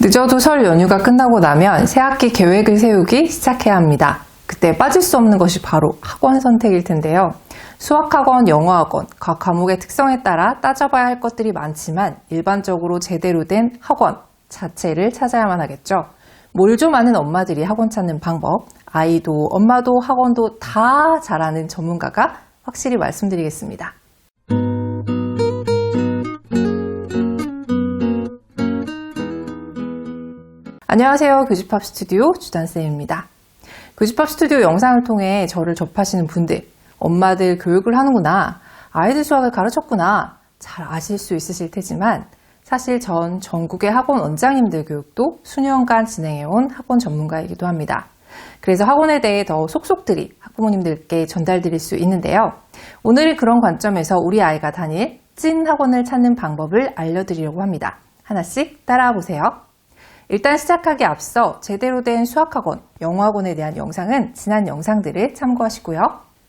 늦어도 설 연휴가 끝나고 나면 새학기 계획을 세우기 시작해야 합니다. 그때 빠질 수 없는 것이 바로 학원 선택일 텐데요. 수학학원, 영어학원, 각 과목의 특성에 따라 따져봐야 할 것들이 많지만 일반적으로 제대로 된 학원 자체를 찾아야만 하겠죠. 뭘 좀 아는 엄마들이 학원 찾는 방법, 아이도 엄마도 학원도 다 잘 아는 전문가가 확실히 말씀드리겠습니다. 안녕하세요. 교집합 스튜디오 주단쌤입니다. 교집합 스튜디오 영상을 통해 저를 접하시는 분들, 엄마들 교육을 하는구나, 아이들 수학을 가르쳤구나 잘 아실 수 있으실 테지만 사실 전 전국의 학원 원장님들 교육도 수년간 진행해온 학원 전문가이기도 합니다. 그래서 학원에 대해 더 속속들이 학부모님들께 전달드릴 수 있는데요. 오늘은 그런 관점에서 우리 아이가 다닐 찐 학원을 찾는 방법을 알려드리려고 합니다. 하나씩 따라와 보세요. 일단 시작하기 앞서 제대로 된 수학학원, 영어학원에 대한 영상은 지난 영상들을 참고하시고요.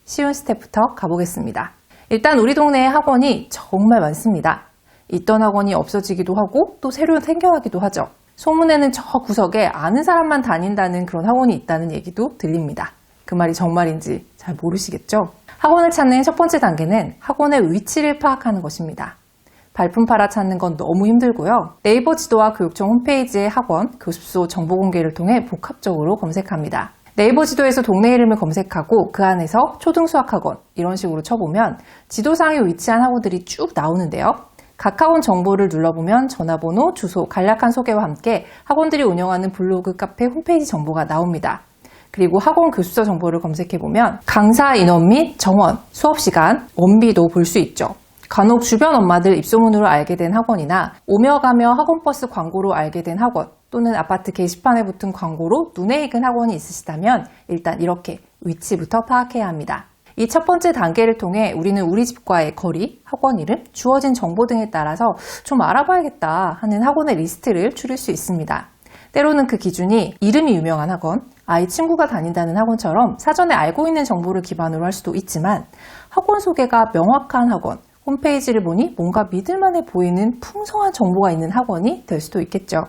쉬운 스텝부터 가보겠습니다. 일단 우리 동네에 학원이 정말 많습니다. 있던 학원이 없어지기도 하고 또 새로 생겨나기도 하죠. 소문에는 저 구석에 아는 사람만 다닌다는 그런 학원이 있다는 얘기도 들립니다. 그 말이 정말인지 잘 모르시겠죠? 학원을 찾는 첫 번째 단계는 학원의 위치를 파악하는 것입니다. 발품 팔아 찾는 건 너무 힘들고요. 네이버 지도와 교육청 홈페이지의 학원, 교습소 정보 공개를 통해 복합적으로 검색합니다. 네이버 지도에서 동네 이름을 검색하고 그 안에서 초등수학학원 이런 식으로 쳐보면 지도상에 위치한 학원들이 쭉 나오는데요. 각 학원 정보를 눌러보면 전화번호, 주소, 간략한 소개와 함께 학원들이 운영하는 블로그, 카페, 홈페이지 정보가 나옵니다. 그리고 학원 교습소 정보를 검색해보면 강사 인원 및 정원, 수업시간, 원비도 볼 수 있죠. 간혹 주변 엄마들 입소문으로 알게 된 학원이나 오며 가며 학원버스 광고로 알게 된 학원 또는 아파트 게시판에 붙은 광고로 눈에 익은 학원이 있으시다면 일단 이렇게 위치부터 파악해야 합니다. 이 첫 번째 단계를 통해 우리는 우리 집과의 거리, 학원 이름, 주어진 정보 등에 따라서 좀 알아봐야겠다 하는 학원의 리스트를 추릴 수 있습니다. 때로는 그 기준이 이름이 유명한 학원, 아이 친구가 다닌다는 학원처럼 사전에 알고 있는 정보를 기반으로 할 수도 있지만 학원 소개가 명확한 학원, 홈페이지를 보니 뭔가 믿을만해 보이는 풍성한 정보가 있는 학원이 될 수도 있겠죠.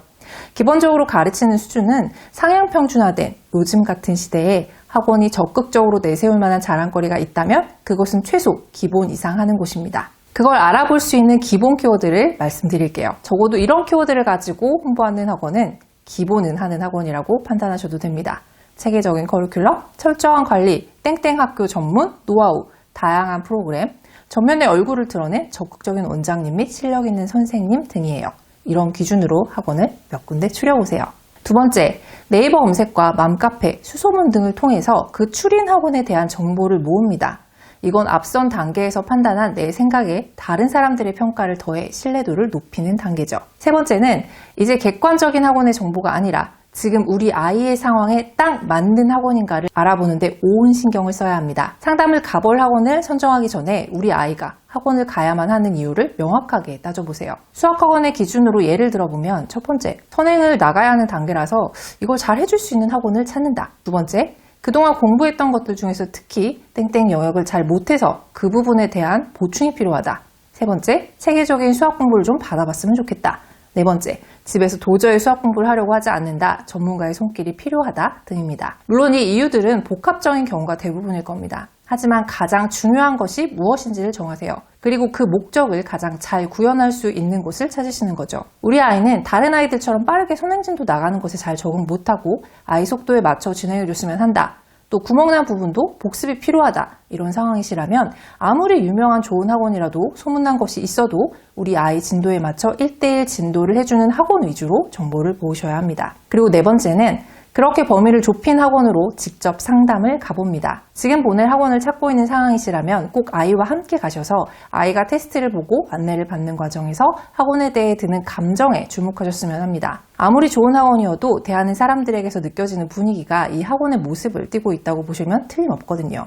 기본적으로 가르치는 수준은 상향평준화된 요즘 같은 시대에 학원이 적극적으로 내세울 만한 자랑거리가 있다면 그것은 최소 기본 이상 하는 곳입니다. 그걸 알아볼 수 있는 기본 키워드를 말씀드릴게요. 적어도 이런 키워드를 가지고 홍보하는 학원은 기본은 하는 학원이라고 판단하셔도 됩니다. 체계적인 커리큘럼, 철저한 관리, 땡땡 학교 전문, 노하우, 다양한 프로그램, 전면에 얼굴을 드러낸 적극적인 원장님 및 실력 있는 선생님 등이에요. 이런 기준으로 학원을 몇 군데 추려보세요. 두 번째, 네이버 검색과 맘카페, 수소문 등을 통해서 그 추린 학원에 대한 정보를 모읍니다. 이건 앞선 단계에서 판단한 내 생각에 다른 사람들의 평가를 더해 신뢰도를 높이는 단계죠. 세 번째는 이제 객관적인 학원의 정보가 아니라 지금 우리 아이의 상황에 딱 맞는 학원인가를 알아보는데 온 신경을 써야 합니다. 상담을 가볼 학원을 선정하기 전에 우리 아이가 학원을 가야만 하는 이유를 명확하게 따져보세요. 수학학원의 기준으로 예를 들어보면 첫 번째, 선행을 나가야 하는 단계라서 이걸 잘 해줄 수 있는 학원을 찾는다. 두 번째, 그동안 공부했던 것들 중에서 특히 땡땡 영역을 잘 못해서 그 부분에 대한 보충이 필요하다. 세 번째, 체계적인 수학 공부를 좀 받아봤으면 좋겠다. 네 번째, 집에서 도저히 수학 공부를 하려고 하지 않는다. 전문가의 손길이 필요하다 등입니다. 물론 이 이유들은 복합적인 경우가 대부분일 겁니다. 하지만 가장 중요한 것이 무엇인지를 정하세요. 그리고 그 목적을 가장 잘 구현할 수 있는 곳을 찾으시는 거죠. 우리 아이는 다른 아이들처럼 빠르게 선행진도 나가는 것에 잘 적응 못하고 아이 속도에 맞춰 진행해줬으면 한다. 또 구멍난 부분도 복습이 필요하다. 이런 상황이시라면 아무리 유명한 좋은 학원이라도 소문난 것이 있어도 우리 아이 진도에 맞춰 1:1 진도를 해주는 학원 위주로 정보를 모으셔야 합니다. 그리고 네 번째는 그렇게 범위를 좁힌 학원으로 직접 상담을 가봅니다. 지금 보낼 학원을 찾고 있는 상황이시라면 꼭 아이와 함께 가셔서 아이가 테스트를 보고 안내를 받는 과정에서 학원에 대해 드는 감정에 주목하셨으면 합니다. 아무리 좋은 학원이어도 대하는 사람들에게서 느껴지는 분위기가 이 학원의 모습을 띠고 있다고 보시면 틀림없거든요.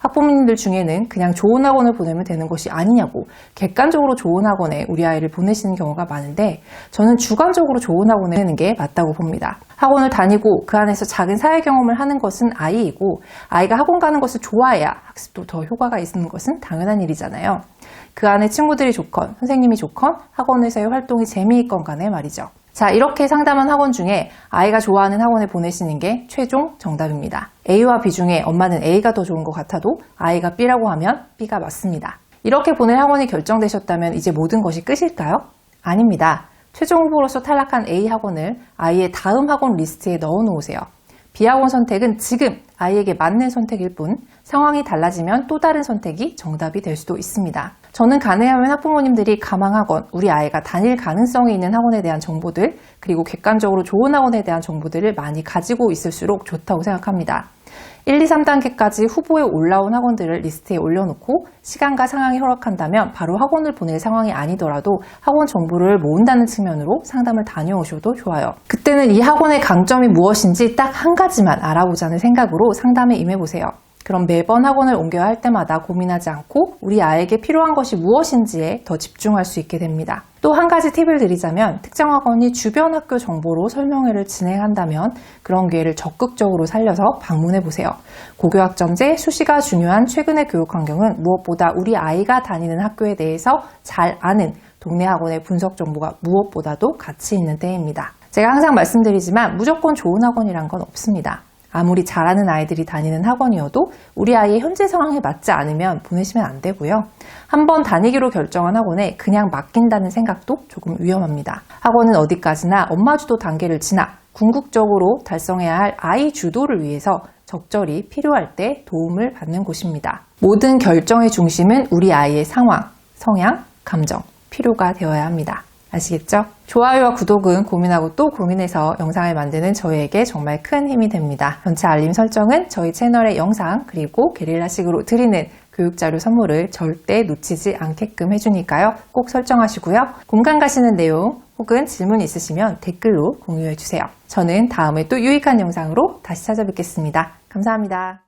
학부모님들 중에는 그냥 좋은 학원을 보내면 되는 것이 아니냐고 객관적으로 좋은 학원에 우리 아이를 보내시는 경우가 많은데 저는 주관적으로 좋은 학원에 보내는 게 맞다고 봅니다. 학원을 다니고 그 안에서 작은 사회 경험을 하는 것은 아이이고 아이가 학원 가는 것을 좋아해야 학습도 더 효과가 있는 것은 당연한 일이잖아요. 그 안에 친구들이 좋건 선생님이 좋건 학원에서의 활동이 재미있건 간에 말이죠. 자, 이렇게 상담한 학원 중에 아이가 좋아하는 학원에 보내시는 게 최종 정답입니다. A와 B 중에 엄마는 A가 더 좋은 것 같아도 아이가 B라고 하면 B가 맞습니다. 이렇게 보낼 학원이 결정되셨다면 이제 모든 것이 끝일까요? 아닙니다. 최종 후보로서 탈락한 A 학원을 아이의 다음 학원 리스트에 넣어 놓으세요. B 학원 선택은 지금 아이에게 맞는 선택일 뿐 상황이 달라지면 또 다른 선택이 정답이 될 수도 있습니다. 저는 가능하면 학부모님들이 가망학원, 우리 아이가 다닐 가능성이 있는 학원에 대한 정보들, 그리고 객관적으로 좋은 학원에 대한 정보들을 많이 가지고 있을수록 좋다고 생각합니다. 1, 2, 3단계까지 후보에 올라온 학원들을 리스트에 올려놓고 시간과 상황이 허락한다면 바로 학원을 보낼 상황이 아니더라도 학원 정보를 모은다는 측면으로 상담을 다녀오셔도 좋아요. 그때는 이 학원의 강점이 무엇인지 딱 한 가지만 알아보자는 생각으로 상담에 임해보세요. 그럼 매번 학원을 옮겨야 할 때마다 고민하지 않고 우리 아이에게 필요한 것이 무엇인지에 더 집중할 수 있게 됩니다. 또 한 가지 팁을 드리자면 특정 학원이 주변 학교 정보로 설명회를 진행한다면 그런 기회를 적극적으로 살려서 방문해 보세요. 고교학점제, 수시가 중요한 최근의 교육 환경은 무엇보다 우리 아이가 다니는 학교에 대해서 잘 아는 동네 학원의 분석 정보가 무엇보다도 가치 있는 때입니다. 제가 항상 말씀드리지만 무조건 좋은 학원이란 건 없습니다. 아무리 잘하는 아이들이 다니는 학원이어도 우리 아이의 현재 상황에 맞지 않으면 보내시면 안 되고요. 한번 다니기로 결정한 학원에 그냥 맡긴다는 생각도 조금 위험합니다. 학원은 어디까지나 엄마 주도 단계를 지나 궁극적으로 달성해야 할 아이 주도를 위해서 적절히 필요할 때 도움을 받는 곳입니다. 모든 결정의 중심은 우리 아이의 상황, 성향, 감정, 필요가 되어야 합니다. 아시겠죠? 좋아요와 구독은 고민하고 또 고민해서 영상을 만드는 저희에게 정말 큰 힘이 됩니다. 전체 알림 설정은 저희 채널의 영상 그리고 게릴라식으로 드리는 교육자료 선물을 절대 놓치지 않게끔 해주니까요. 꼭 설정하시고요. 공감 가시는 내용 혹은 질문 있으시면 댓글로 공유해주세요. 저는 다음에 또 유익한 영상으로 다시 찾아뵙겠습니다. 감사합니다.